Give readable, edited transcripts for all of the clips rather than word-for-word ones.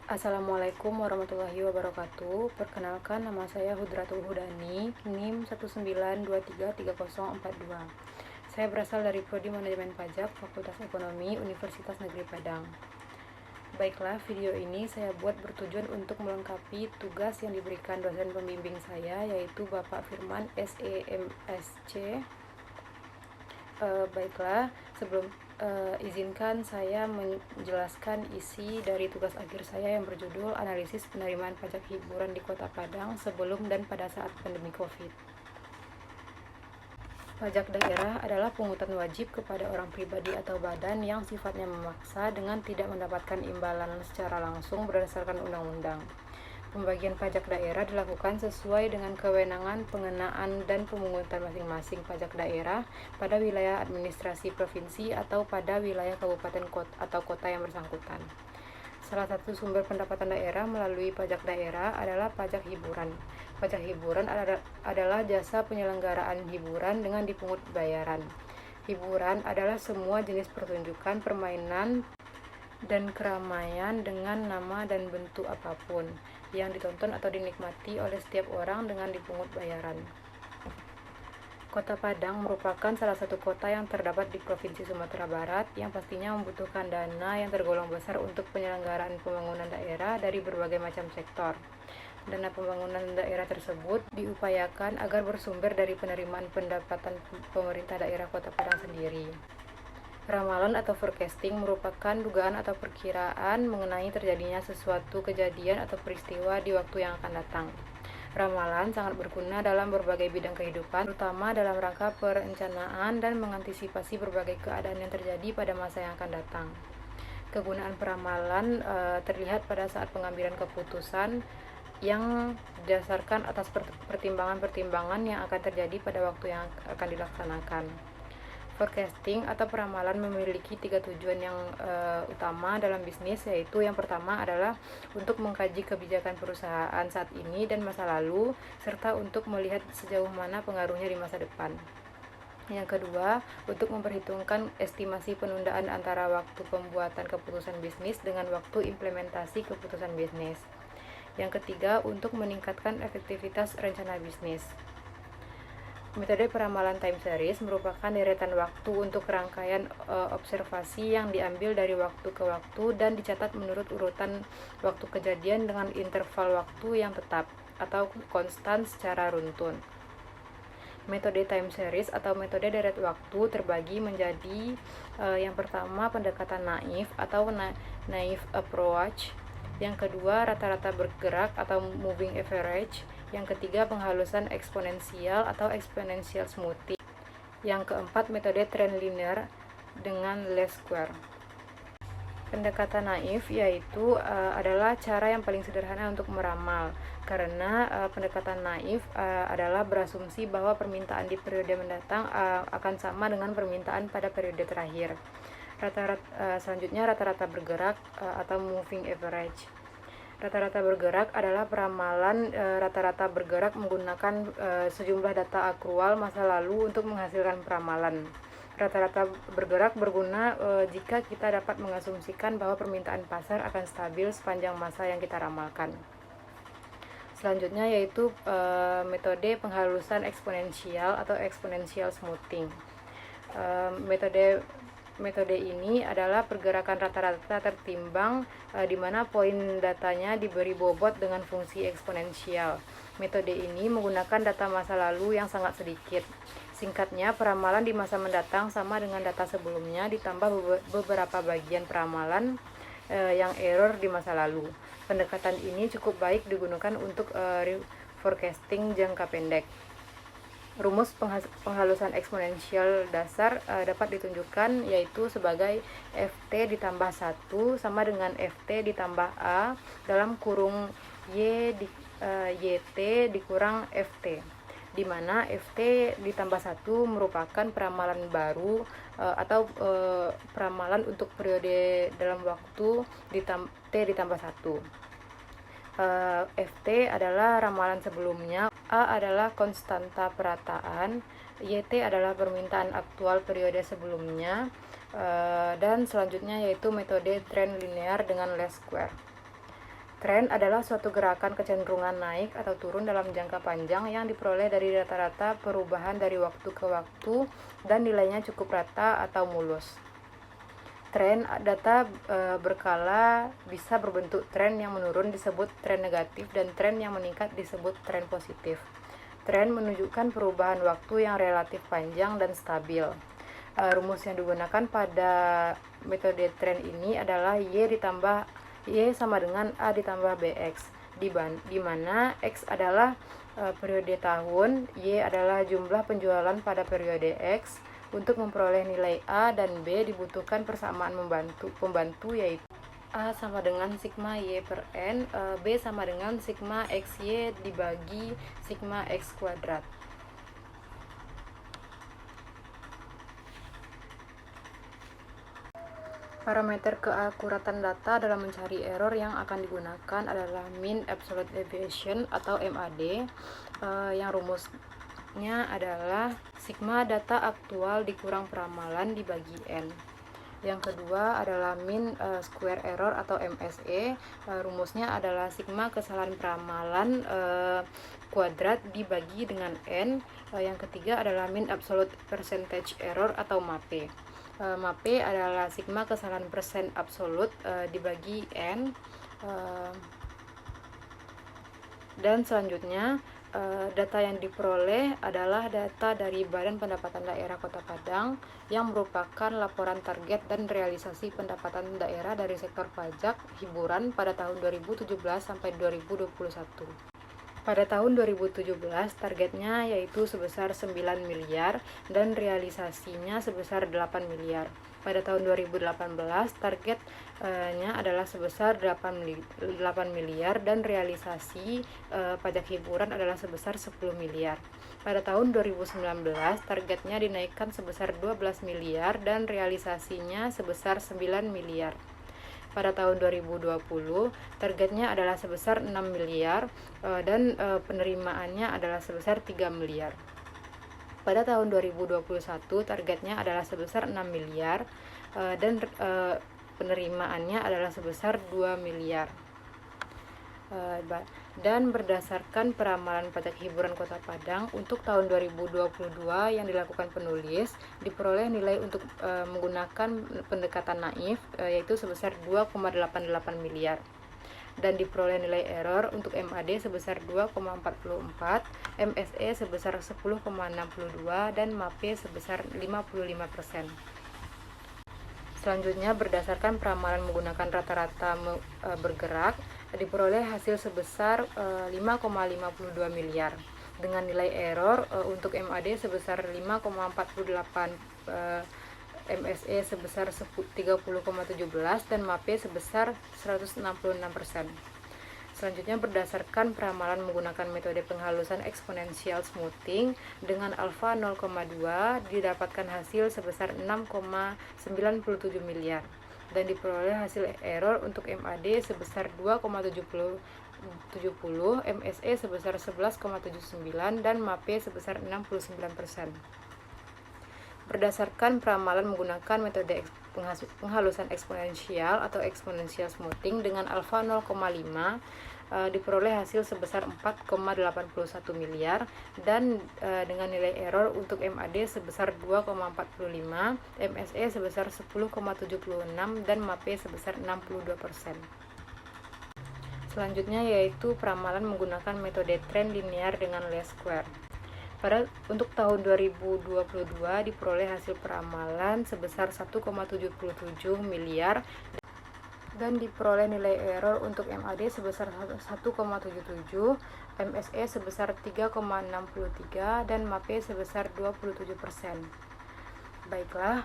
Assalamualaikum warahmatullahi wabarakatuh. Perkenalkan, nama saya Hudratul Hudani, NIM 192330042. Saya berasal dari Prodi Manajemen Pajak, Fakultas Ekonomi, Universitas Negeri Padang. Baiklah, video ini saya buat bertujuan untuk melengkapi tugas yang diberikan dosen pembimbing saya, yaitu Bapak Firman SEMSC. Baiklah, sebelum izinkan saya menjelaskan isi dari tugas akhir saya yang berjudul Analisis Penerimaan Pajak Hiburan di Kota Padang sebelum dan pada saat pandemi Covid. Pajak daerah adalah pungutan wajib kepada orang pribadi atau badan yang sifatnya memaksa dengan tidak mendapatkan imbalan secara langsung berdasarkan undang-undang. Pembagian pajak daerah dilakukan sesuai dengan kewenangan pengenaan dan pemungutan masing-masing pajak daerah pada wilayah administrasi provinsi atau pada wilayah kabupaten atau kota yang bersangkutan. Salah satu sumber pendapatan daerah melalui pajak daerah adalah pajak hiburan. Pajak hiburan adalah jasa penyelenggaraan hiburan dengan dipungut bayaran. Hiburan adalah semua jenis pertunjukan, permainan, dan keramaian dengan nama dan bentuk apapun yang ditonton atau dinikmati oleh setiap orang dengan dipungut bayaran. Kota Padang merupakan salah satu kota yang terdapat di Provinsi Sumatera Barat yang pastinya membutuhkan dana yang tergolong besar untuk penyelenggaraan pembangunan daerah dari berbagai macam sektor. Dana pembangunan daerah tersebut diupayakan agar bersumber dari penerimaan pendapatan pemerintah daerah Kota Padang sendiri. Ramalan atau forecasting merupakan dugaan atau perkiraan mengenai terjadinya sesuatu kejadian atau peristiwa di waktu yang akan datang. Ramalan sangat berguna dalam berbagai bidang kehidupan, terutama dalam rangka perencanaan dan mengantisipasi berbagai keadaan yang terjadi pada masa yang akan datang. Kegunaan peramalan terlihat pada saat pengambilan keputusan yang didasarkan atas pertimbangan-pertimbangan yang akan terjadi pada waktu yang akan dilaksanakan. Forecasting atau peramalan memiliki 3 tujuan yang utama dalam bisnis, yaitu yang pertama adalah untuk mengkaji kebijakan perusahaan saat ini dan masa lalu, serta untuk melihat sejauh mana pengaruhnya di masa depan. Yang kedua, untuk memperhitungkan estimasi penundaan antara waktu pembuatan keputusan bisnis dengan waktu implementasi keputusan bisnis. Yang ketiga, untuk meningkatkan efektivitas rencana bisnis. Metode peramalan time series merupakan deretan waktu untuk rangkaian observasi yang diambil dari waktu ke waktu dan dicatat menurut urutan waktu kejadian dengan interval waktu yang tetap atau konstan secara runtun. Metode time series atau metode deret waktu terbagi menjadi yang pertama pendekatan naif atau naive approach, yang kedua rata-rata bergerak atau moving average, yang ketiga penghalusan eksponensial atau exponential smoothing, yang keempat metode trend linear dengan least square. Pendekatan naif yaitu adalah cara yang paling sederhana untuk meramal, karena pendekatan naif adalah berasumsi bahwa permintaan di periode mendatang akan sama dengan permintaan pada periode terakhir. Selanjutnya rata-rata bergerak atau moving average. Rata-rata bergerak adalah peramalan rata-rata bergerak menggunakan sejumlah data akrual masa lalu untuk menghasilkan peramalan. Rata-rata bergerak berguna jika kita dapat mengasumsikan bahwa permintaan pasar akan stabil sepanjang masa yang kita ramalkan. Selanjutnya yaitu metode penghalusan eksponensial atau exponential smoothing. Metode ini adalah pergerakan rata-rata tertimbang di mana poin datanya diberi bobot dengan fungsi eksponensial. Metode ini menggunakan data masa lalu yang sangat sedikit. Singkatnya, peramalan di masa mendatang sama dengan data sebelumnya ditambah beberapa bagian peramalan yang error di masa lalu. Pendekatan ini cukup baik digunakan untuk forecasting jangka pendek. Rumus penghalusan eksponensial dasar dapat ditunjukkan yaitu sebagai Ft ditambah 1 sama dengan Ft ditambah A dalam kurung YT dikurang Ft, di mana Ft ditambah 1 merupakan peramalan baru atau peramalan untuk periode dalam waktu T ditambah 1. Ft adalah ramalan sebelumnya, A adalah konstanta perataan, YT adalah permintaan aktual periode sebelumnya, dan selanjutnya yaitu metode trend linear dengan least square. Tren adalah suatu gerakan kecenderungan naik atau turun dalam jangka panjang yang diperoleh dari rata-rata perubahan dari waktu ke waktu dan nilainya cukup rata atau mulus. Tren data berkala bisa berbentuk tren yang menurun disebut tren negatif dan tren yang meningkat disebut tren positif. Tren menunjukkan perubahan waktu yang relatif panjang dan stabil. Rumus yang digunakan pada metode tren ini adalah Y sama dengan A ditambah BX, di mana X adalah periode tahun, Y adalah jumlah penjualan pada periode X. Untuk memperoleh nilai A dan B dibutuhkan persamaan pembantu yaitu A sama dengan sigma Y per N, B sama dengan sigma XY dibagi sigma X kuadrat. Parameter keakuratan data dalam mencari error yang akan digunakan adalah mean absolute deviation atau MAD, yang rumusnya adalah sigma data aktual dikurang peramalan dibagi N. Yang kedua adalah mean square error atau MSE, rumusnya adalah sigma kesalahan peramalan kuadrat dibagi dengan N. Yang ketiga adalah mean absolute percentage error atau MAPE. MAPE adalah sigma kesalahan persen absolut dibagi N. Dan selanjutnya data yang diperoleh adalah data dari Badan Pendapatan Daerah Kota Padang yang merupakan laporan target dan realisasi pendapatan daerah dari sektor pajak hiburan pada tahun 2017 sampai 2021. Pada tahun 2017 targetnya yaitu sebesar 9 miliar dan realisasinya sebesar 8 miliar. Pada tahun 2018 targetnya adalah sebesar 8 miliar dan realisasi pajak hiburan adalah sebesar 10 miliar. Pada tahun 2019 targetnya dinaikkan sebesar 12 miliar dan realisasinya sebesar 9 miliar. Pada tahun 2020 targetnya adalah sebesar 6 miliar dan penerimaannya adalah sebesar 3 miliar. Pada tahun 2021 targetnya adalah sebesar 6 miliar dan penerimaannya adalah sebesar 2 miliar. Dan berdasarkan peramalan pajak hiburan Kota Padang untuk tahun 2022 yang dilakukan penulis, diperoleh nilai untuk menggunakan pendekatan naif yaitu sebesar 2,88 miliar dan diperoleh nilai error untuk MAD sebesar 2,44, MSE sebesar 10,62 dan MAPE sebesar 55%. Selanjutnya, berdasarkan peramalan menggunakan rata-rata bergerak, diperoleh hasil sebesar 5,52 miliar dengan nilai error untuk MAD sebesar 5,48, MSE sebesar 30,17 dan MAPE sebesar 166%. Selanjutnya, berdasarkan peramalan menggunakan metode penghalusan eksponensial smoothing dengan alfa 0,2 didapatkan hasil sebesar 6,97 miliar dan diperoleh hasil error untuk MAD sebesar 2,70, MSE sebesar 11,79 dan MAPE sebesar 69%. Berdasarkan peramalan menggunakan metode penghalusan eksponensial atau exponential smoothing dengan alfa 0,5 diperoleh hasil sebesar 4,81 miliar dan dengan nilai error untuk MAD sebesar 2,45, MSE sebesar 10,76 dan MAPE sebesar 62%. Selanjutnya yaitu peramalan menggunakan metode tren linear dengan least square. Untuk tahun 2022 diperoleh hasil peramalan sebesar 1,77 miliar dan diperoleh nilai error untuk MAD sebesar 1,77, MSE sebesar 3,63 dan MAPE sebesar 27%. Baiklah,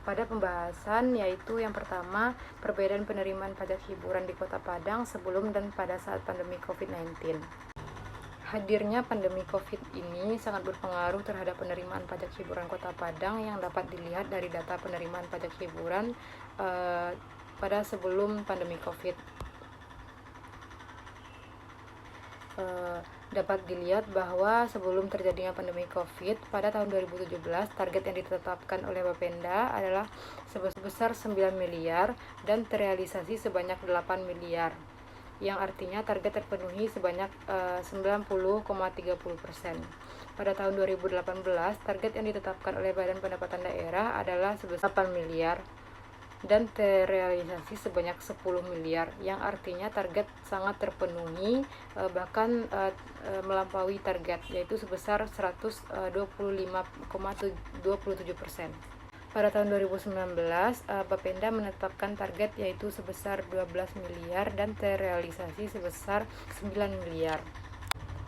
pada pembahasan yaitu yang pertama, perbedaan penerimaan pajak hiburan di Kota Padang sebelum dan pada saat pandemi COVID-19. Hadirnya pandemi COVID ini sangat berpengaruh terhadap penerimaan pajak hiburan Kota Padang yang dapat dilihat dari data penerimaan pajak hiburan pada sebelum pandemi COVID. Dapat dilihat bahwa sebelum terjadinya pandemi COVID pada tahun 2017, target yang ditetapkan oleh Bapenda adalah sebesar 9 miliar dan terrealisasi sebanyak 8 miliar. yang artinya target terpenuhi sebanyak 90,30%. Pada tahun 2018, target yang ditetapkan oleh Badan Pendapatan Daerah adalah sebesar 8 miliar dan terrealisasi sebanyak 10 miliar, yang artinya target sangat terpenuhi, bahkan melampaui target, yaitu sebesar 125,27%. Pada tahun 2019, Bapenda menetapkan target yaitu sebesar 12 miliar dan terrealisasi sebesar 9 miliar,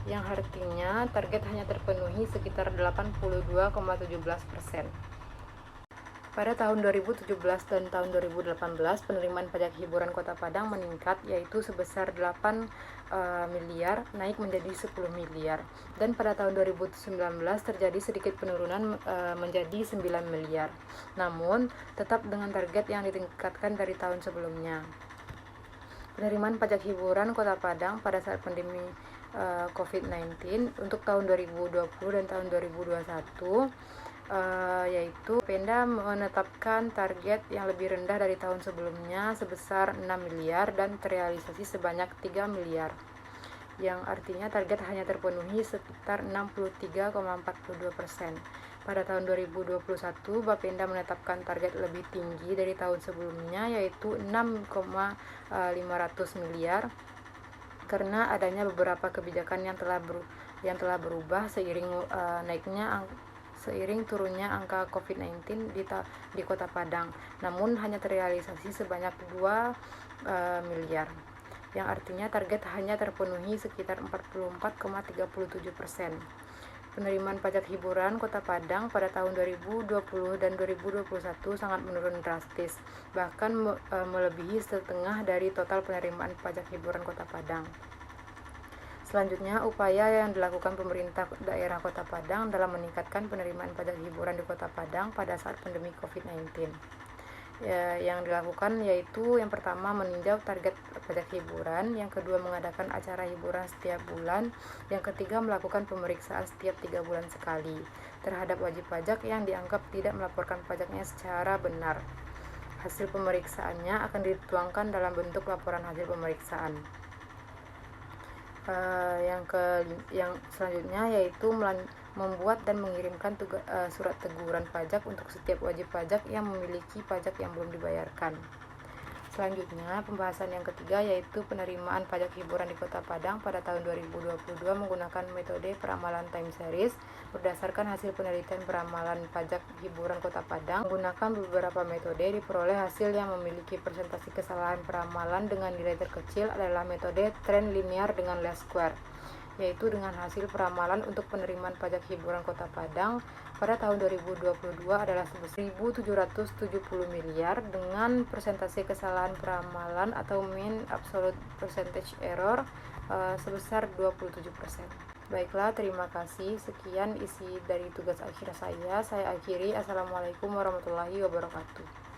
yang artinya target hanya terpenuhi sekitar 82,17%. Pada tahun 2017 dan tahun 2018, penerimaan pajak hiburan Kota Padang meningkat yaitu sebesar 8 miliar naik menjadi 10 miliar, dan pada tahun 2019 terjadi sedikit penurunan menjadi 9 miliar, namun tetap dengan target yang ditingkatkan dari tahun sebelumnya. Penerimaan pajak hiburan Kota Padang pada saat pandemi COVID-19 untuk tahun 2020 dan tahun 2021 yaitu Pemda menetapkan target yang lebih rendah dari tahun sebelumnya sebesar 6 miliar dan terrealisasi sebanyak 3 miliar, yang artinya target hanya terpenuhi sekitar 63,42%. Pada tahun 2021, Bapenda menetapkan target lebih tinggi dari tahun sebelumnya yaitu 6,500 miliar karena adanya beberapa kebijakan yang telah berubah seiring turunnya angka COVID-19 di Kota Padang, namun hanya terrealisasi sebanyak 2 miliar, yang artinya target hanya terpenuhi sekitar 44,37%. Penerimaan pajak hiburan Kota Padang pada tahun 2020 dan 2021 sangat menurun drastis, bahkan melebihi setengah dari total penerimaan pajak hiburan Kota Padang. Selanjutnya, upaya yang dilakukan pemerintah daerah Kota Padang dalam meningkatkan penerimaan pajak hiburan di Kota Padang pada saat pandemi COVID-19. Yang dilakukan yaitu yang pertama meninjau target pajak hiburan, yang kedua mengadakan acara hiburan setiap bulan, yang ketiga melakukan pemeriksaan setiap 3 bulan sekali terhadap wajib pajak yang dianggap tidak melaporkan pajaknya secara benar. Hasil pemeriksaannya akan dituangkan dalam bentuk laporan hasil pemeriksaan. Yang selanjutnya yaitu membuat dan mengirimkan surat teguran pajak untuk setiap wajib pajak yang memiliki pajak yang belum dibayarkan. Selanjutnya, pembahasan yang ketiga yaitu penerimaan pajak hiburan di Kota Padang pada tahun 2022 menggunakan metode peramalan time series berdasarkan hasil penelitian peramalan pajak hiburan Kota Padang. Menggunakan beberapa metode, diperoleh hasil yang memiliki persentase kesalahan peramalan dengan nilai terkecil adalah metode trend linear dengan least square, yaitu dengan hasil peramalan untuk penerimaan pajak hiburan Kota Padang pada tahun 2022 adalah sebesar 1.770 miliar dengan persentase kesalahan peramalan atau mean absolute percentage error sebesar 27%. Baiklah, terima kasih. Sekian isi dari tugas akhir saya. Saya akhiri. Assalamualaikum warahmatullahi wabarakatuh.